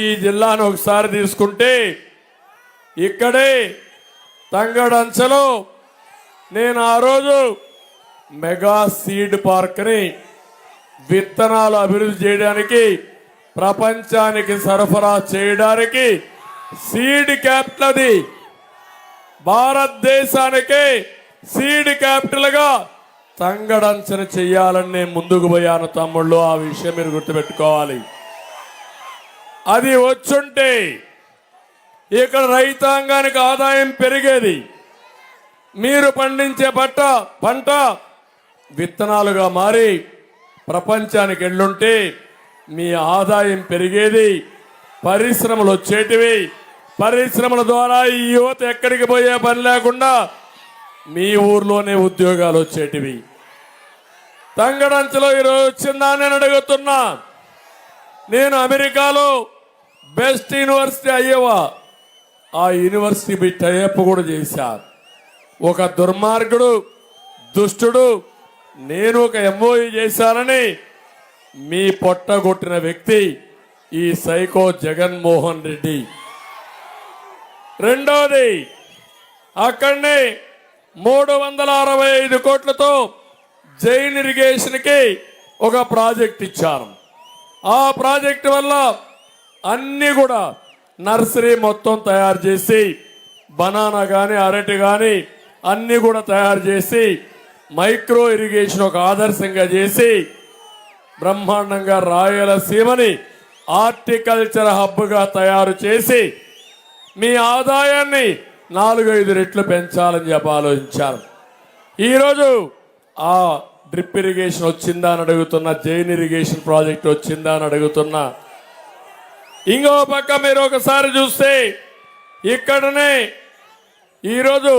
ఈ జిల్లాను ఒకసారి తీసుకుంటే ఇక్కడే తంగడంచలో నేను ఆ రోజు మెగా సీడ్ పార్క్ని విత్తనాలు అభివృద్ధి చేయడానికి ప్రపంచానికి సరఫరా చేయడానికి సీడ్ క్యాపిటల్ అది భారతదేశానికి సీడ్ క్యాపిటల్ గా తంగడంచన చెయ్యాలని నేను ముందుకు పోయాను తమ్ముళ్ళు. ఆ విషయం మీరు గుర్తుపెట్టుకోవాలి. అది వచ్చుంటే ఇక్కడ రైతాంగానికి ఆదాయం పెరిగేది. మీరు పండించే పంట విత్తనాలుగా మారి ప్రపంచానికి వెళ్ళుంటే మీ ఆదాయం పెరిగేది, పరిశ్రమలు వచ్చేటివి. పరిశ్రమల ద్వారా ఈ యువత ఎక్కడికి పోయే పని లేకుండా మీ ఊర్లోనే ఉద్యోగాలు వచ్చేటివి. తంగడంచలో ఈరోజు వచ్చిందా నేను అడుగుతున్నా. నేను అమెరికాలో బెస్ట్ యూనివర్సిటీ అయ్యేవా ఆ యూనివర్సిటీ టైప్ కూడా చేశారు. ఒక దుర్మార్గుడు దుష్టుడు నేను ఒక ఎంఓయూ చేశానని మీ పొట్టగొట్టిన వ్యక్తి ఈ సైకో జగన్మోహన్ రెడ్డి. రెండోది అక్కడనే 365 కోట్లతో జైన్ ఇరిగేషన్ కి ఒక ప్రాజెక్ట్ ఇచ్చారు. ఆ ప్రాజెక్ట్ వల్ల అన్ని కూడా నర్సరీ మొత్తం తయారు చేసి బనానా గాని అరటి గాని అన్ని కూడా తయారు చేసి మైక్రో ఇరిగేషన్ ఒక ఆదర్శంగా చేసి బ్రహ్మాండంగా రాయలసీమని హార్టికల్చర్ హబ్ గా తయారు చేసి మీ ఆదాయాన్ని 4-5 రెట్లు పెంచాలని చెప్పి ఆలోచించారు. ఈరోజు ఆ డ్రిప్ ఇరిగేషన్ వచ్చిందా అని అడుగుతున్నా, జైన్ ఇరిగేషన్ ప్రాజెక్ట్ వచ్చిందా అని అడుగుతున్నా. ఇంకో పక్క మీరు ఒకసారి చూస్తే ఇక్కడనే ఈరోజు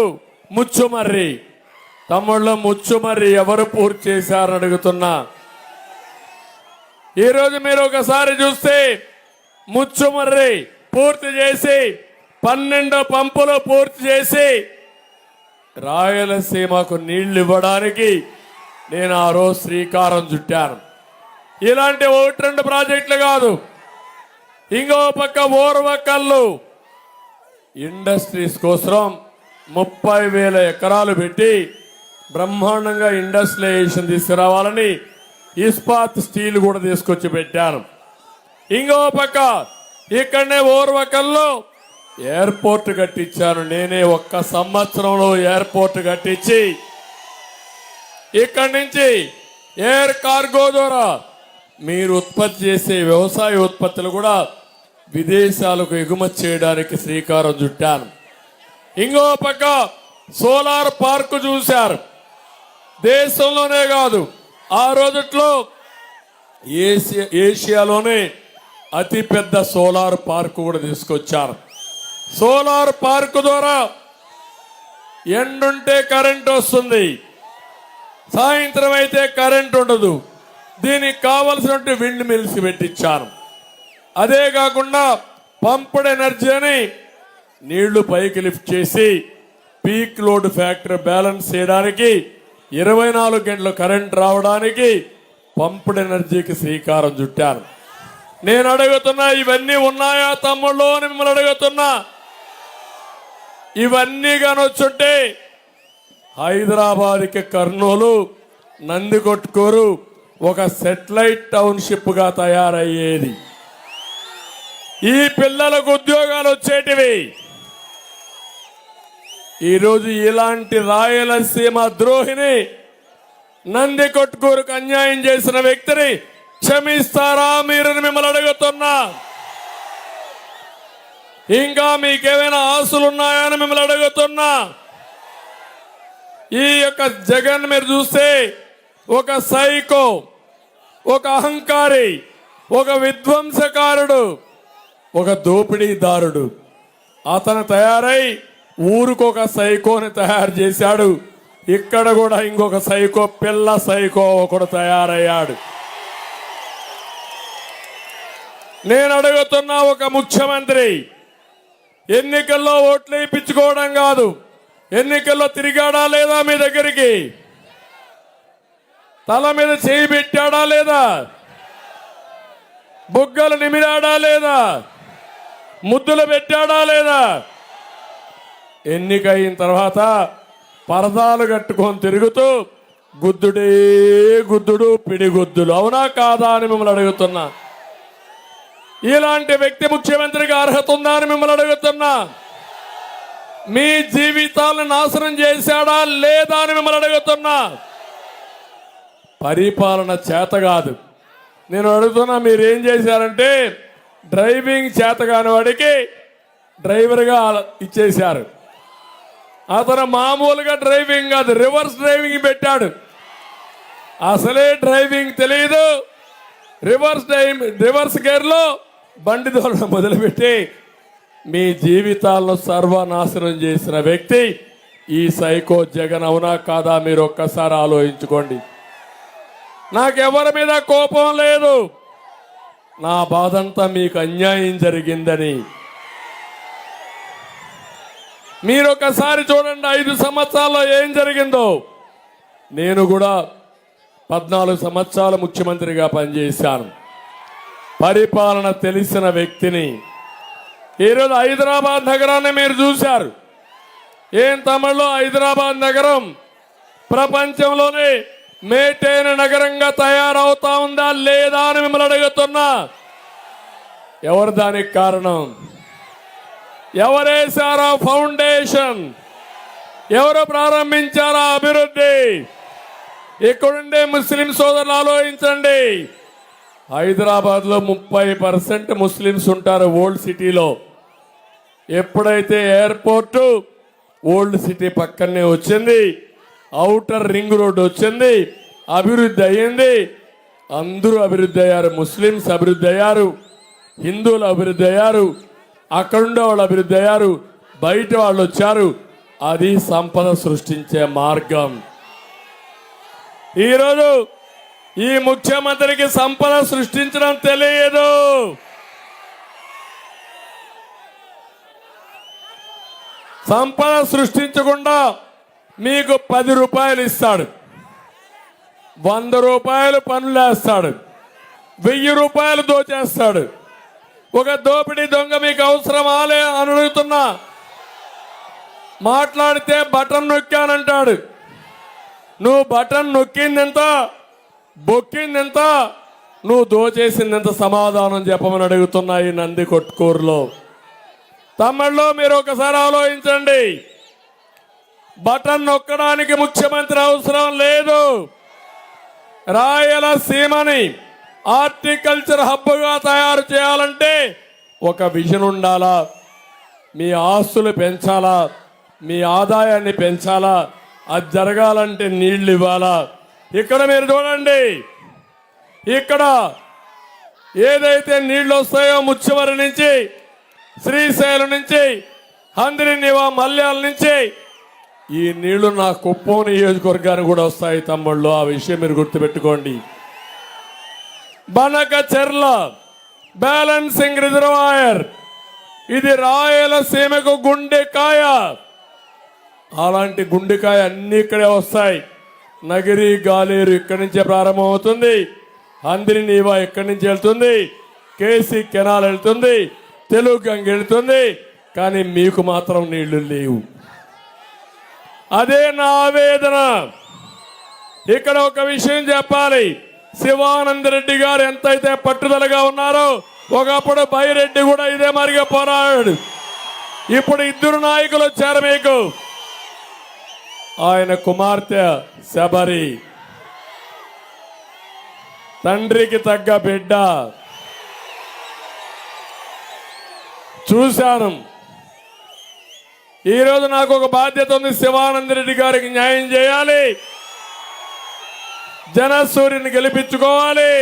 ముచ్చుమర్రి తమ్ముళ్ళు ముచ్చుమర్రి ఎవరు పూర్తి చేశారని అడుగుతున్నా. ఈరోజు మీరు ఒకసారి చూస్తే ముచ్చుమర్రి పూర్తి చేసి 12 పంపులు పూర్తి చేసి రాయలసీమకు నీళ్లు ఇవ్వడానికి నేను ఆ రోజు శ్రీకారం చుట్టాను. ఇలాంటి 1-2 ప్రాజెక్టులు కాదు. ఇంకో పక్క ఓర్వకల్లు ఇండస్ట్రీస్ కోసం 30,000 ఎకరాలు పెట్టి బ్రహ్మాండంగా ఇండస్ట్రియలైజేషన్ తీసుకురావాలని ఇస్పాత్ స్టీల్ కూడా తీసుకొచ్చి పెట్టాను. ఇంకో పక్క ఇక్కడనే ఓర్వకల్లో ఎయిర్పోర్ట్ కట్టించాను. నేనే 1 సంవత్సరంలో ఎయిర్పోర్ట్ కట్టించి ఇక్కడి నుంచి ఎయిర్ కార్గో ద్వారా మీరు ఉత్పత్తి చేసే వ్యవసాయ ఉత్పత్తులు కూడా విదేశాలకు ఎగుమతి చేయడానికి శ్రీకారం చుట్టాను. ఇంకో పక్క సోలార్ పార్క్ చూశారు. దేశంలోనే కాదు ఆ రోజుట్లో ఏషియాలోనే అతిపెద్ద సోలార్ పార్క్ కూడా తీసుకొచ్చారు. సోలార్ పార్క్ ద్వారా ఎండుంటే కరెంట్ వస్తుంది, సాయంత్రం అయితే కరెంట్ ఉండదు. దీనికి కావలసినట్టు విండ్ మిల్స్ పెట్టించాను. అదే కాకుండా పంప్డ్ ఎనర్జీ అని నీళ్లు పైకి లిఫ్ట్ చేసి పీక్ లోడ్ ఫ్యాక్టర్ బ్యాలెన్స్ చేయడానికి 24 గంటలు కరెంట్ రావడానికి పంప్డ్ ఎనర్జీకి శ్రీకారం చుట్టాను. నేను అడుగుతున్నా ఇవన్నీ ఉన్నాయా తమ్ముళ్ళు అని మిమ్మల్ని అడుగుతున్నా. ఇవన్నీ కానొచ్చుంటే హైదరాబాద్కి కర్నూలు నందికొట్కూరు ఒక సెటిలైట్ టౌన్షిప్ గా తయారయ్యేది. ఈ పిల్లలకు ఉద్యోగాలు వచ్చేటివి. ఈరోజు ఇలాంటి రాయలసీమ ద్రోహిని నందికొట్కూరుకు అన్యాయం చేసిన వ్యక్తిని క్షమిస్తారా మీరు మిమ్మల్ని అడుగుతున్నా. ఇంకా మీకేమైనా ఆశలున్నాయని మిమ్మల్ని అడుగుతున్నా. ఈ యొక్క జగన్ మీరు చూస్తే ఒక సైకో, ఒక అహంకారి, ఒక విధ్వంసకారుడు, ఒక దోపిడీదారుడు. అతను తయారై ఊరుకొక సైకోని తయారు చేశాడు. ఇక్కడ కూడా ఇంకొక సైకో, పిల్ల సైకో ఒకడు తయారయ్యాడు. నేను అడుగుతున్నా, ఒక ముఖ్యమంత్రి ఎన్నికల్లో ఓట్లు వేయించుకోవడం కాదు, ఎన్నికల్లో తిరిగాడా లేదా మీ దగ్గరికి? తల మీద చేయి పెట్టాడా లేదా? బుగ్గలు నిమిరాడా లేదా? ముద్దులు పెట్టాడా లేదా? ఎన్నికైన తర్వాత పరదాలు కట్టుకొని తిరుగుతూ గుద్దుడే గుద్దుడు పిడిగుద్దులు, అవునా కాదా అని మిమ్మల్ని అడుగుతున్నా. ఇలాంటి వ్యక్తి ముఖ్యమంత్రికి అర్హత ఉందా అని మిమ్మల్ని అడుగుతున్నా. మీ జీవితాలను నాశనం చేశాడా లేదా అని మిమ్మల్ని అడుగుతున్నా. పరిపాలన చేత కాదు. నేను అడుగుతున్నా, మీరేం చేశారంటే డ్రైవింగ్ చేత కాని వాడికి డ్రైవర్గా ఇచ్చేశారు. అతను మామూలుగా డ్రైవింగ్ కాదు, రివర్స్ డ్రైవింగ్ పెట్టాడు. అసలే డ్రైవింగ్ తెలియదు, రివర్స్ గేర్లో బండి దోలడం మొదలుపెట్టి మీ జీవితాలను సర్వనాశనం చేసిన వ్యక్తి ఈ సైకో జగన్, అవునా కాదా? మీరు ఒక్కసారి ఆలోచించుకోండి. నాకెవరి మీద కోపం లేదు, నా బాధంతా మీకు అన్యాయం జరిగిందని. మీరు ఒకసారి చూడండి 5 సంవత్సరాల్లో ఏం జరిగిందో. నేను కూడా 14 సంవత్సరాలు ముఖ్యమంత్రిగా పనిచేశాను. పరిపాలన తెలిసిన వ్యక్తిని. ఈరోజు హైదరాబాద్ నగరాన్ని మీరు చూశారు. ఏం తమిళలో హైదరాబాద్ నగరం ప్రపంచంలోనే మేటైన నగరంగా తయారవుతా ఉందా లేదా అని మిమ్మల్ని అడుగుతున్నా. ఎవరు దానికి కారణం? ఎవరేశారా ఫౌండేషన్? ఎవరు ప్రారంభించారా అభివృద్ధి? ఇక్కడుండే ముస్లిం సోదరులు ఆలోచించండి. హైదరాబాద్లో 30% ముస్లిమ్స్ ఉంటారు ఓల్డ్ సిటీలో. ఎప్పుడైతే ఎయిర్పోర్టు ఓల్డ్ సిటీ పక్కనే వచ్చింది, ఔటర్ రింగ్ రోడ్ వచ్చింది, అభివృద్ధి అయ్యింది. అందరూ అభివృద్ధి అయ్యారు. ముస్లిమ్స్ అభివృద్ధి అయ్యారు, హిందువులు అభివృద్ధి అయ్యారు, అక్కడుండే వాళ్ళు అభివృద్ధి అయ్యారు, బయట వాళ్ళు వచ్చారు. అది సంపద సృష్టించే మార్గం. ఈరోజు ఈ ముఖ్యమంత్రికి సంపద సృష్టించడం తెలియదు. సంపద సృష్టించకుండా మీకు 10 రూపాయలు ఇస్తాడు, 100 రూపాయలు పనులేస్తాడు, 1000 రూపాయలు దోచేస్తాడు. ఒక దోపిడీ దొంగ మీకు అవసరమా అని అడుగుతున్నా. మాట్లాడితే బటన్ నొక్కానంటాడు. నువ్వు బటన్ నొక్కిందెంత, బొక్కిందెంత, నువ్వు దోచేసిందెంత సమాధానం చెప్పమని అడుగుతున్నా. ఈ నంది కొట్కూరులో తమిళ్లో మీరు ఒకసారి ఆలోచించండి. బటన్ నొక్కడానికి ముఖ్యమంత్రి అవసరం లేదు. రాయలసీమని హార్టికల్చర్ హబ్గా తయారు చేయాలంటే ఒక విజన్ ఉండాలా. మీ ఆస్తులు పెంచాలా, మీ ఆదాయాన్ని పెంచాలా. అది జరగాలంటే నీళ్లు ఇవ్వాలా. ఇక్కడ మీరు చూడండి, ఇక్కడ ఏదైతే నీళ్లు వస్తాయో ముచ్చువరి నుంచి, శ్రీశైలం నుంచి, హంద్రినివా మల్యాల నుంచి ఈ నీళ్లు నా కుప్పం నియోజకవర్గానికి కూడా వస్తాయి తమ్ముళ్ళు. ఆ విషయం మీరు గుర్తుపెట్టుకోండి. బనక చెర్ల బ్యాలెన్సింగ్ రిజర్వాయర్, ఇది రాయలసీమకు గుండెకాయ. అలాంటి గుండెకాయ అన్ని ఇక్కడే వస్తాయి. నగిరి గాలేరు ఇక్కడి నుంచే ప్రారంభమవుతుంది, హంద్రినీవా ఇక్కడి నుంచి వెళ్తుంది, కేసీ కెనాల్ వెళ్తుంది, తెలుగు గంగ వెళ్తుంది. కానీ మీకు మాత్రం నీళ్లు లేవు. అదే నా ఆవేదన. ఇక్కడ ఒక విషయం చెప్పాలి. శివానంద రెడ్డి గారు ఎంతైతే పట్టుదలగా ఉన్నారో, ఒకప్పుడు బైరెడ్డి కూడా ఇదే మరిగా పోరాడాడు. ఇప్పుడు 2 నాయకులు వచ్చారు మీకు. ఆయన కుమార్తె శబరి, తండ్రికి తగ్గ బిడ్డ. చూశాను. ఈరోజు నాకు ఒక బాధ్యత ఉంది. శివానంద రెడ్డి గారికి న్యాయం చేయాలి, జనసూర్యుని గెలిపించుకోవాలి.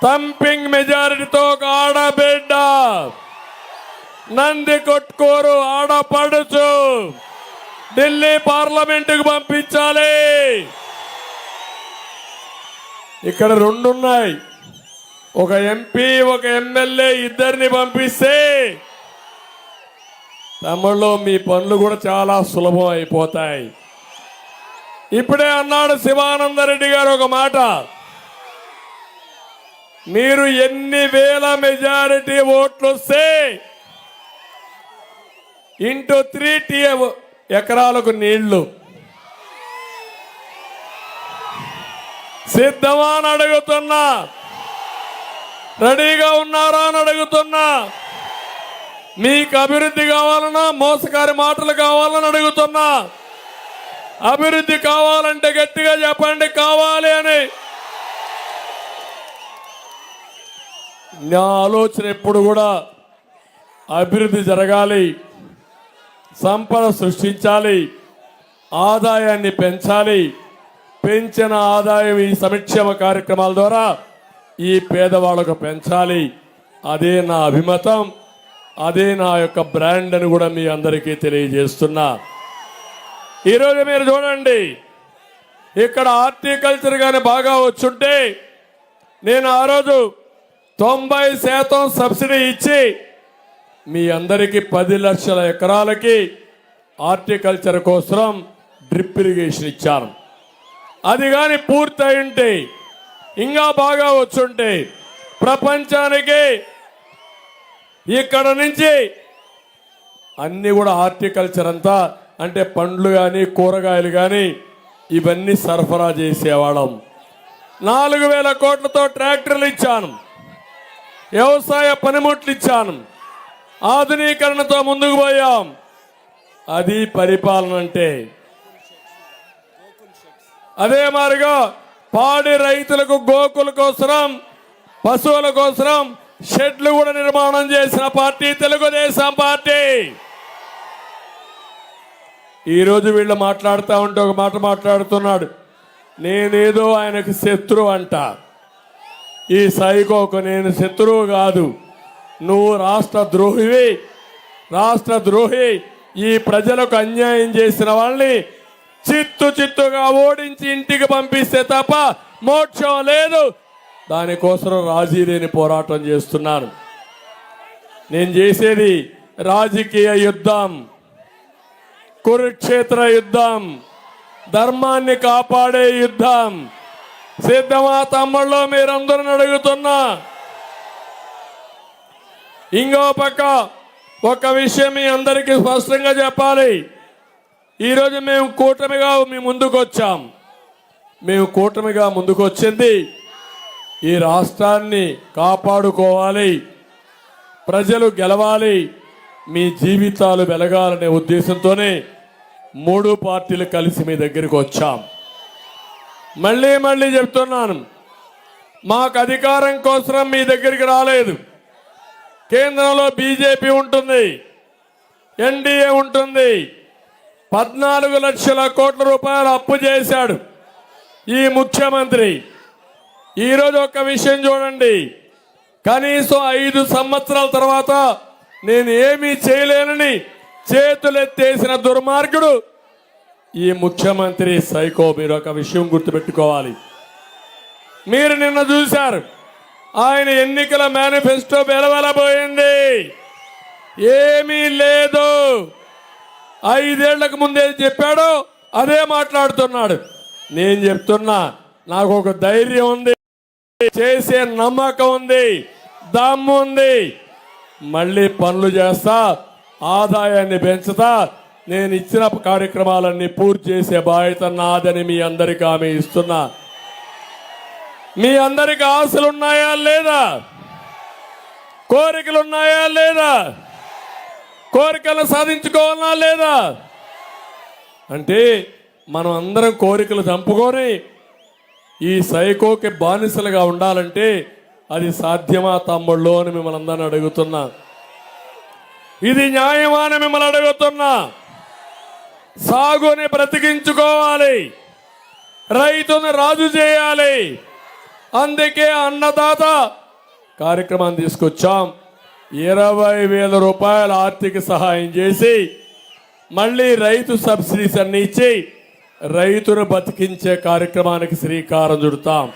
థంపింగ్ మెజారిటీతో ఒక ఆడబిడ్డ, నంది కొట్కూరు ఆడపడుచు ఢిల్లీ పార్లమెంటుకు పంపించాలి. ఇక్కడ 2 ఉన్నాయి. ఒక ఎంపీ, ఒక ఎమ్మెల్యే, ఇద్దరిని పంపిస్తే తమిళలో మీ పనులు కూడా చాలా సులభం అయిపోతాయి. ఇప్పుడే అన్నాడు శివానంద రెడ్డి గారు ఒక మాట. మీరు ఎన్ని వేల మెజారిటీ ఓట్లు వస్తే ఇంటూ 3 ఎకరాలకు నీళ్లు సిద్ధమా అని అడుగుతున్నా, రెడీగా ఉన్నారా అని అడుగుతున్నా. మీకు అభివృద్ధి కావాలన్నా మోసకారి మాటలు కావాలని అడుగుతున్నా. అభివృద్ధి కావాలంటే గట్టిగా చెప్పండి కావాలి అని. నా ఆలోచన ఎప్పుడు కూడా అభివృద్ధి జరగాలి, సంపద సృష్టించాలి, ఆదాయాన్ని పెంచాలి. పెంచిన ఆదాయం ఈ సంక్షేమ కార్యక్రమాల ద్వారా ఈ పేదవాళ్లకు పెంచాలి. అదే నా అభిమతం, అదే నా యొక్క బ్రాండ్ అని కూడా మీ అందరికీ తెలియజేస్తున్నా. ఈరోజు మీరు చూడండి, ఇక్కడ హార్టికల్చర్ కానీ బాగా వచ్చుంటే నేను ఆ రోజు 90% సబ్సిడీ ఇచ్చి మీ అందరికీ 10 లక్షల ఎకరాలకి హార్టికల్చర్ కోసం డ్రిప్ ఇరిగేషన్ ఇచ్చాను. అది కానీ పూర్తయి ఉంటే ఇంకా బాగా వచ్చుంటే ప్రపంచానికి ఇక్కడ నుంచి అన్ని కూడా హార్టికల్చర్ అంతా అంటే పండ్లు కానీ కూరగాయలు కానీ ఇవన్నీ సరఫరా చేసేవాళ్ళం. 4,000 కోట్లతో ట్రాక్టర్లు ఇచ్చాను, వ్యవసాయ పనిముట్లు ఇచ్చాను, ఆధునీకరణతో ముందుకు పోయాం. అది పరిపాలన అంటే. అదే మాదిరిగా పాడి రైతులకు గోకుల కోసం, పశువుల కోసం షెడ్లు కూడా నిర్మాణం చేసిన పార్టీ తెలుగుదేశం పార్టీ. ఈరోజు వీళ్ళు మాట్లాడుతూ ఉంటే ఒక మాట మాట్లాడుతున్నాడు, నేనేదో ఆయనకు శత్రువు అంట. ఈ సైకోకు నేను శత్రువు కాదు, నువ్వు రాష్ట్ర ద్రోహివి. రాష్ట్ర ద్రోహి ఈ ప్రజలకు అన్యాయం చేసిన వాళ్ళని చిత్తుగా ఓడించి ఇంటికి పంపిస్తే తప్ప మోక్షం లేదు. దానికోసం రాజీ లేని పోరాటం చేస్తున్నాను. నేను చేసేది రాజకీయ యుద్ధం, కురుక్షేత్ర యుద్ధం, ధర్మాన్ని కాపాడే యుద్ధం. సిద్ధమా తమ్ముళ్ళు మీరందరూ అడుగుతున్నా. ఇంకో పక్క ఒక విషయం మీ అందరికీ స్పష్టంగా చెప్పాలి. ఈరోజు మేము కూటమిగా మీ ముందుకు వచ్చాం. మేము కూటమిగా ముందుకు వచ్చింది ఈ రాష్ట్రాన్ని కాపాడుకోవాలి, ప్రజలు గెలవాలి, మీ జీవితాలు వెలగాలనే ఉద్దేశంతోనే 3 పార్టీలు కలిసి మీ దగ్గరికి వచ్చాం. మళ్ళీ చెప్తున్నాను, మాకు అధికారం కోసం మీ దగ్గరికి రాలేదు. కేంద్రంలో బీజేపీ ఉంటుంది, ఎన్డీఏ ఉంటుంది. 14 లక్షల కోట్ల రూపాయలు అప్పు చేశాడు ఈ ముఖ్యమంత్రి. ఈరోజు ఒక విషయం చూడండి, కనీసం 5 సంవత్సరాల తర్వాత నేను ఏమీ చేయలేనని చేతులెత్తేసిన దుర్మార్గుడు ఈ ముఖ్యమంత్రి సైకో. మీరు ఒక విషయం గుర్తుపెట్టుకోవాలి. మీరు నిన్న చూశారు, ఆయన ఎన్నికల మేనిఫెస్టో వెలవెలబోయింది, ఏమీ లేదు. 5 ఏళ్లకు ముందే చెప్పాడో అదే మాట్లాడుతున్నాడు. నేను చెప్తున్నా, నాకు ఒక ధైర్యం ఉంది, చేసే నమ్మకం ఉంది, దమ్ము ఉంది. మళ్ళీ పనులు చేస్తా, ఆదాయాన్ని పెంచుతా, నేను ఇచ్చిన కార్యక్రమాలన్నీ పూర్తి చేసే బాధ్యత నాదని మీ అందరికీ హామీ ఇస్తున్నా. మీ అందరికి ఆశలు ఉన్నాయా లేదా? కోరికలు ఉన్నాయా లేదా? కోరికలు సాధించుకోవాలా లేదా? అంటే మనం అందరం కోరికలు చంపుకొని ఈ సైకోకి బానిసలుగా ఉండాలంటే అది సాధ్యమా తమ్ముళ్ళు అని మిమ్మల్ని అందరిని అడుగుతున్నా. ఇది న్యాయమా అని మిమ్మల్ని అడుగుతున్నా. సాగుని బ్రతికించుకోవాలి, రైతును రాజు చేయాలి. అందుకే అన్నదాత కార్యక్రమాన్ని తీసుకొచ్చాం. 20,000 రూపాయల ఆర్థిక సహాయం చేసి మళ్ళీ రైతు సబ్సిడీస్ అన్ని ఇచ్చి రైతును బతికించే కార్యక్రమానికి శ్రీకారం చుడతాం.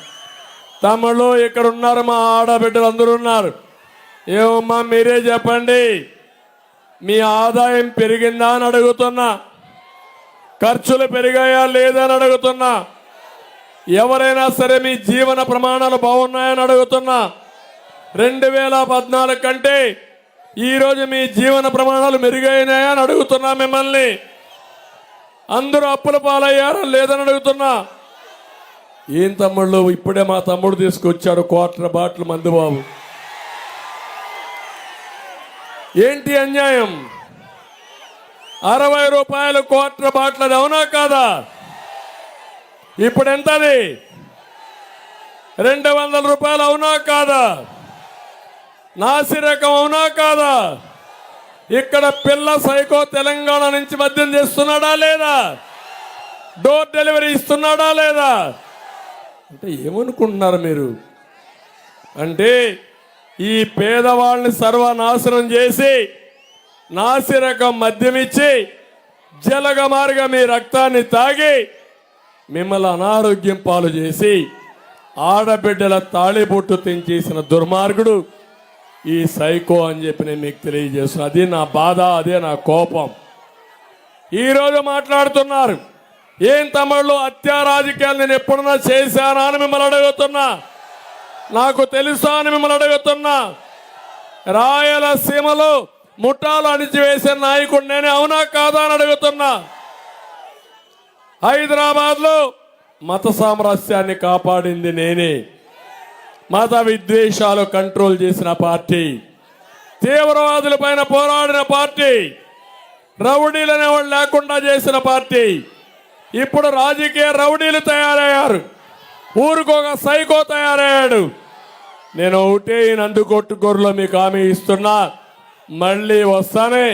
తమలో ఇక్కడ ఉన్నారు, మా ఆడబిడ్డలు అందరూ ఉన్నారు. ఏమమ్మా మీరే చెప్పండి, మీ ఆదాయం పెరిగిందా అని అడుగుతున్నా, ఖర్చులు పెరిగాయా లేదా అని అడుగుతున్నా. ఎవరైనా సరే మీ జీవన ప్రమాణాలు బాగున్నాయని అడుగుతున్నా. 2014 కంటే ఈరోజు మీ జీవన ప్రమాణాలు మెరుగైనాయని అడుగుతున్నా మిమ్మల్ని. అందరూ అప్పుల పాలయ్యారా లేదని అడుగుతున్నా. ఏం తమ్ముళ్ళు, ఇప్పుడే మా తమ్ముడు తీసుకొచ్చాడు క్వార్టర్ బాటిల్ మందు బాబు. ఏంటి అన్యాయం? 60 రూపాయలు క్వార్టర్ బాటిల్, అది అవునా కాదా? ఇప్పుడు ఎంతది? 200 రూపాయలు, అవునా కాదా? నాసిరకం, అవునా కాదా? ఇక్కడ పిల్ల సైకో తెలంగాణ నుంచి మద్యం చేస్తున్నాడా లేదా? డోర్ డెలివరీ ఇస్తున్నాడా లేదా? అంటే ఏమనుకుంటున్నారు మీరు? అంటే ఈ పేదవాళ్ళని సర్వనాశనం చేసి నాసిరకం మద్యం ఇచ్చి జలగమారుగా మీ రక్తాన్ని తాగి మిమ్మల్ని అనారోగ్యం పాలు చేసి ఆడబిడ్డల తాళిబొట్టు తెంచేసిన దుర్మార్గుడు ఈ సైకో అని చెప్పి నేను మీకు తెలియజేస్తున్నా. అది నా బాధ, అదే నా కోపం. ఈరోజు మాట్లాడుతున్నారు, ఏం తమిళలో హత్యా రాజకీయాలు నేను ఎప్పుడన్నా చేశానా అని మిమ్మల్ని అడుగుతున్నా. నాకు తెలుసా అని మిమ్మల్ని అడుగుతున్నా. రాయలసీమలో ముఠాలు అణిచివేసే నాయకుడు నేనే, అవునా కాదా అని అడుగుతున్నా. హైదరాబాద్ లో మత సామరస్యాన్ని కాపాడింది నేనే. మత విద్వేషాలు కంట్రోల్ చేసిన పార్టీ, తీవ్రవాదుల పైన పోరాడిన పార్టీ, రౌడీలనే వాళ్ళు లేకుండా చేసిన పార్టీ. ఇప్పుడు రాజకీయ రౌడీలు తయారయ్యారు, ఊరికొక సైకో తయారయ్యాడు. నేను ఒకటే నందుకొట్టుకూరులో మీకు హామీ ఇస్తున్నా, మళ్ళీ వస్తానే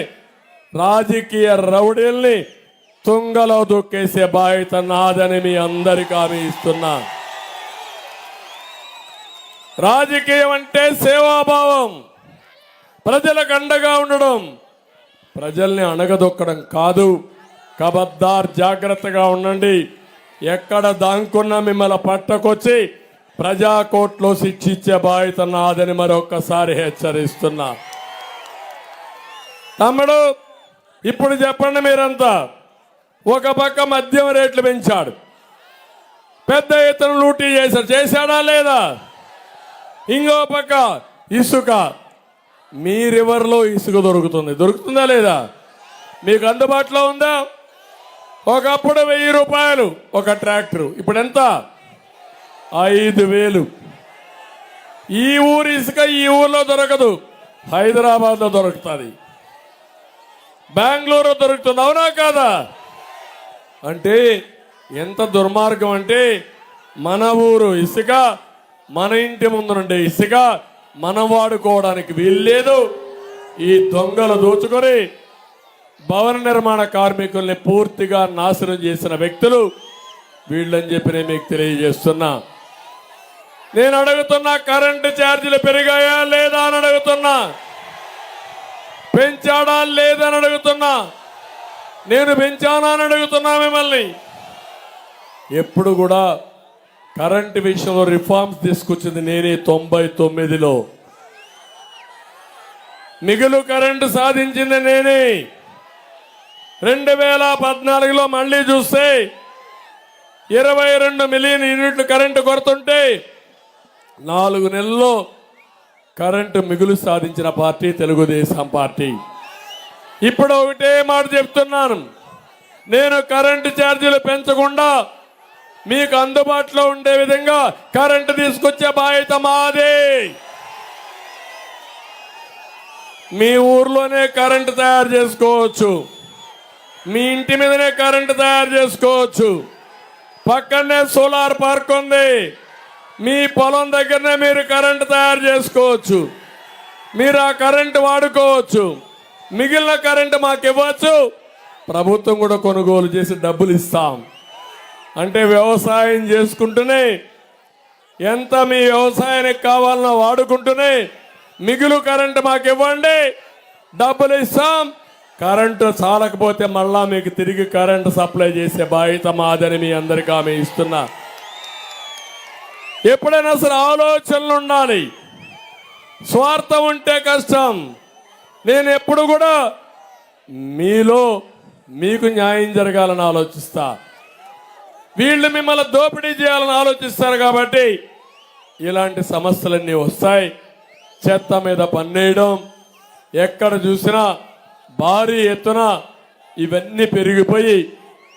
రాజకీయ రౌడీల్ని తుంగలో దొక్కేసే బాధ్యత నాదని మీ అందరికీ హామీ ఇస్తున్నా. రాజకీయం అంటే సేవాభావం, ప్రజలకు అండగా ఉండడం, ప్రజల్ని అణగదొక్కడం కాదు. కబద్దార్, జాగ్రత్తగా ఉండండి. ఎక్కడ దాంకున్నా మిమ్మల్ని పట్టకొచ్చి ప్రజాకోర్టులో శిక్షించే బాధ్యత నాదని మరొక్కసారి హెచ్చరిస్తున్నా. తమ్ముడు, ఇప్పుడు చెప్పండి మీరంతా, ఒక పక్క మద్యం రేట్లు పెంచాడు, పెద్ద ఎత్తున లూటీ చేశాడా లేదా? ఇంకో పక్క ఇసుక, మీ రివర్లో ఇసుక దొరుకుతుందా లేదా? మీకు అందుబాటులో ఉందా? ఒకప్పుడు 1000 రూపాయలు ఒక ట్రాక్టర్, ఇప్పుడు ఎంత? 5000. ఈ ఊరు ఇసుక ఈ ఊర్లో దొరకదు, హైదరాబాద్లో దొరుకుతుంది, బెంగళూరు దొరుకుతుంది, అవునా కాదా? అంటే ఎంత దుర్మార్గం అంటే, మన ఊరు ఇసుక, మన ఇంటి ముందు నుండే ఇసుక మనం వాడుకోవడానికి వీల్లేదు. ఈ దొంగలు దోచుకొని భవన నిర్మాణ కార్మికుల్ని పూర్తిగా నాశనం చేసిన వ్యక్తులు వీళ్ళని చెప్పి నేను మీకు తెలియజేస్తున్నా. నేను అడుగుతున్నా, కరెంటు ఛార్జీలు పెరిగాయా లేదా అని అడుగుతున్నా, పెంచాడా లేదని అడుగుతున్నా, నేను పెంచానా అని అడుగుతున్నా మిమ్మల్ని. ఎప్పుడు కూడా కరెంటు విషయంలో రిఫార్మ్స్ తీసుకొచ్చింది నేనే. 99లో మిగులు కరెంటు సాధించింది నేనే. 2014లో మళ్ళీ చూస్తే 22 మిలియన్ యూనిట్లు కరెంటు కొడుతుంటే 4 నెలల్లో కరెంటు మిగులు సాధించిన పార్టీ తెలుగుదేశం పార్టీ. ఇప్పుడు ఒకటే మాట చెప్తున్నాను, నేను కరెంటు ఛార్జీలు పెంచకుండా మీకు అందుబాటులో ఉండే విధంగా కరెంటు తీసుకొచ్చే బాధ్యత మాదే. మీ ఊర్లోనే కరెంటు తయారు చేసుకోవచ్చు, మీ ఇంటి మీదనే కరెంటు తయారు చేసుకోవచ్చు, పక్కనే సోలార్ పార్క్ ఉంది, మీ పొలం దగ్గరనే మీరు కరెంటు తయారు చేసుకోవచ్చు, మీరు ఆ కరెంటు వాడుకోవచ్చు, మిగిలిన కరెంటు మాకు ఇవ్వచ్చు, ప్రభుత్వం కూడా కొనుగోలు చేసి డబ్బులు ఇస్తాం. అంటే వ్యవసాయం చేసుకుంటూనే, ఎంత మీ వ్యవసాయానికి కావాలన్నా వాడుకుంటూనే మిగులు కరెంటు మాకు ఇవ్వండి, డబ్బులు ఇస్తాం. కరెంటు చాలకపోతే మళ్ళా మీకు తిరిగి కరెంటు సప్లై చేసే బాధ్యత మాదని మీ అందరికీ హామీ ఇస్తున్నా. ఎప్పుడైనా సరే ఆలోచనలు ఉండాలి, స్వార్థం ఉంటే కష్టం. నేను ఎప్పుడు కూడా మీలో మీకు న్యాయం జరగాలని ఆలోచిస్తా. వీళ్ళు మిమ్మల్ని దోపిడీ చేయాలని ఆలోచిస్తారు కాబట్టి ఇలాంటి సమస్యలన్నీ వస్తాయి. చెత్త మీద పన్నేయడం, ఎక్కడ చూసినా భారీ ఎత్తున ఇవన్నీ పెరిగిపోయి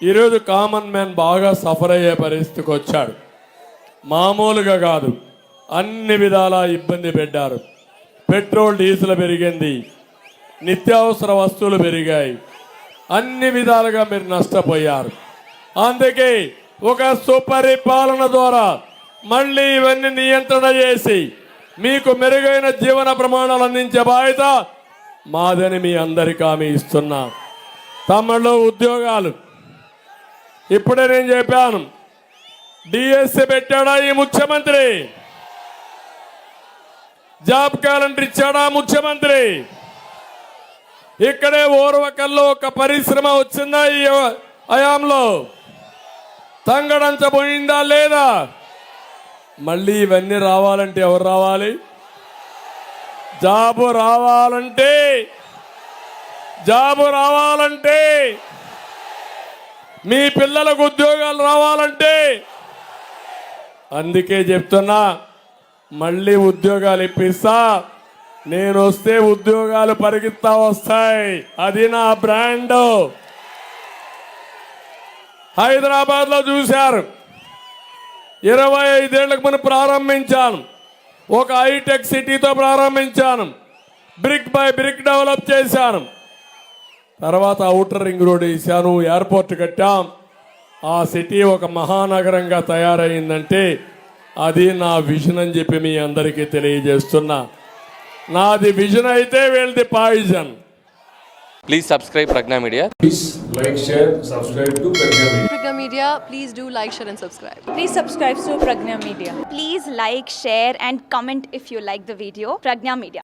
ఈరోజు కామన్ మ్యాన్ బాగా సఫర్ అయ్యే పరిస్థితికి వచ్చాడు. మామూలుగా కాదు, అన్ని విధాలా ఇబ్బంది పెట్టారు. పెట్రోల్ డీజిల్ పెరిగింది, నిత్యావసర వస్తువులు పెరిగాయి, అన్ని విధాలుగా మీరు నష్టపోయారు. అందుకే ఒక సుపరిపాలన ద్వారా మళ్ళీ ఇవన్నీ నియంత్రణ చేసి మీకు మెరుగైన జీవన ప్రమాణాలు అందించే బాధ్యత మాదని మీ అందరికీ హామీ ఇస్తున్నా. తమిళలో ఉద్యోగాలు ఇప్పుడే నేను చెప్పాను. డిఎస్సి పెట్టాడా ఈ ముఖ్యమంత్రి? జాబ్ క్యాలెండర్ ఇచ్చాడా ముఖ్యమంత్రి? ఇక్కడే ఓర్వకల్లో ఒక పరిశ్రమ వచ్చిందా ఈ హయాంలో? తంగడంచబోయిందా లేదా? మళ్ళీ ఇవన్నీ రావాలంటే ఎవరు రావాలి? జాబు రావాలంటే మీ పిల్లలకు ఉద్యోగాలు రావాలంటే, అందుకే చెప్తున్నా మళ్ళీ ఉద్యోగాలు ఇప్పిస్తా. నేను వస్తే ఉద్యోగాలు పరిగెత్తా వస్తాయి. అది నా బ్రాండ్. హైదరాబాద్ లో చూశారు, 25 ఏళ్లకు మనం ప్రారంభించాను. ఒక హైటెక్ సిటీతో ప్రారంభించాను. బ్రిక్ బై బ్రిక్ డెవలప్ చేశాను. తర్వాత ఔటర్ రింగ్ రోడ్ వేసాను, ఎయిర్పోర్ట్ కట్టాం. ఆ సిటీ ఒక మహానగరంగా తయారైందంటే అది నా విజన్ అని చెప్పి మీ అందరికీ తెలియజేస్తున్నా. నాది విజన్ అయితే వీళ్ళది poison. Please subscribe Pragna Media. Please like, share, subscribe to Pragna Media. Pragna Media, please do like, share and subscribe. Please subscribe to Pragna Media. Please like, share and comment if you like the video. Pragna Media.